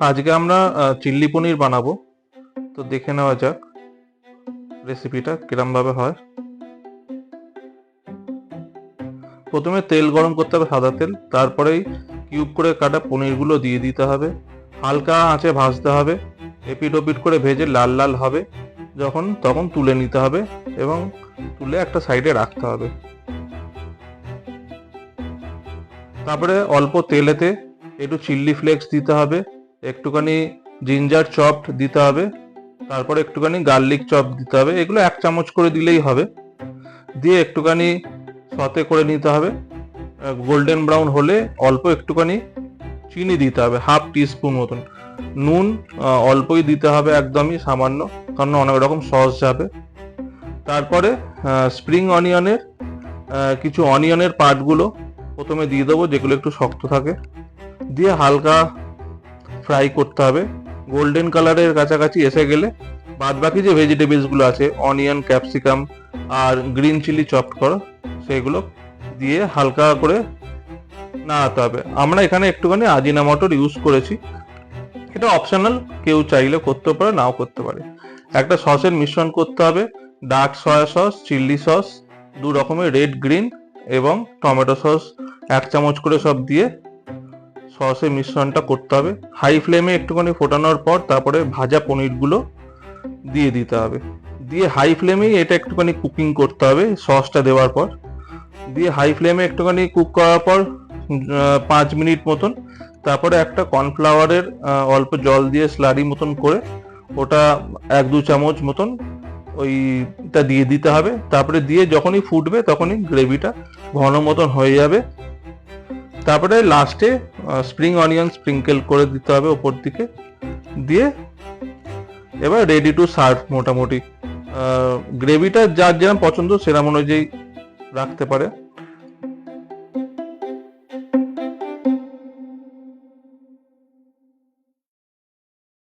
আজকে আমরা চিল্লি পনির বানাবো। তো দেখে নেওয়া যাক রেসিপিটা কিরম ভাবে হয়। প্রথমে তেল গরম করতে হবে, সাদা তেল। তারপরেই কিউব করে কাটা পনিরগুলো দিয়ে দিতে হবে, হালকা আঁচে ভাজতে হবে। এপিট ওপিট করে ভেজে লাল লাল হবে তখন তুলে নিতে হবে এবং তুলে একটা সাইডে রাখতে হবে। তারপরে অল্প তেলেতে একটু চিল্লি ফ্লেক্স দিতে হবে, একটুখানি জিঞ্জার চপড দিতে হবে, তারপরে একটুখানি গার্লিক চপ দিতে হবে। এগুলো 1 চামচ করে দিলেই হবে। দিয়ে একটুখানি সতে করে নিতে হবে। গোল্ডেন ব্রাউন হলে অল্প একটুখানি চিনি দিতে হবে, 1/2 টিস্পুন মতন। নুন অল্পই দিতে হবে, একদমই সামান্য, কারণ অনেক রকম সস যাবে। তারপরে স্প্রিং অনিয়নের কিছু অনিয়নের পার্টগুলো প্রথমে দিয়ে দেবো, যেগুলো একটু শক্ত থাকে। দিয়ে হালকা ফ্রাই করতে হবে। গোল্ডেন কালারের কাছাকাছি এসে গেলে বাদ বাকি যে ভেজিটেবলসগুলো আছে, অনিয়ন, ক্যাপসিকাম আর গ্রিন চিলি চপড করা, সেগুলো দিয়ে হালকা করে নাড়াতে হবে। আমরা এখানে একটুখানি আজিনামোটোর ইউজ করেছি, এটা অপশনাল, কেউ চাইলে করতে পারে, নাও করতে পারে। একটা সসের মিশ্রণ করতে হবে, ডার্ক সয়া সস, চিল্লি সস 2 রকমের, রেড, গ্রিন এবং টমেটো সস 1 চামচ করে সব দিয়ে সসের মিশ্রণটা করতে হবে। হাই ফ্লেমে একটুখানি ফোটানোর পর তারপরে ভাজা পনিরগুলো দিয়ে দিতে হবে। দিয়ে হাই ফ্লেমেই এটা একটুখানি কুকিং করতে হবে সসটা দেওয়ার পর। দিয়ে হাই ফ্লেমে একটুখানি কুক করার পর 5 মিনিট মতন, তারপরে একটা কর্নফ্লাওয়ারের অল্প জল দিয়ে স্লারি মতন করে ওটা 1-2 চামচ মতন ওইটা দিয়ে দিতে হবে। তারপরে দিয়ে যখনই ফুটবে তখনই গ্রেভিটা ঘন মতন হয়ে যাবে। তারপরে লাস্টে স্প্রিং অনিয়ন স্প্রিঙ্কেল করে দিতে হবে ওপর দিকে। দিয়ে এবার রেডি টু সার্ভ। মোটামুটি গ্রেভিটা যার যেরকম পছন্দ সেরকম অনুযায়ী রাখতে পারে।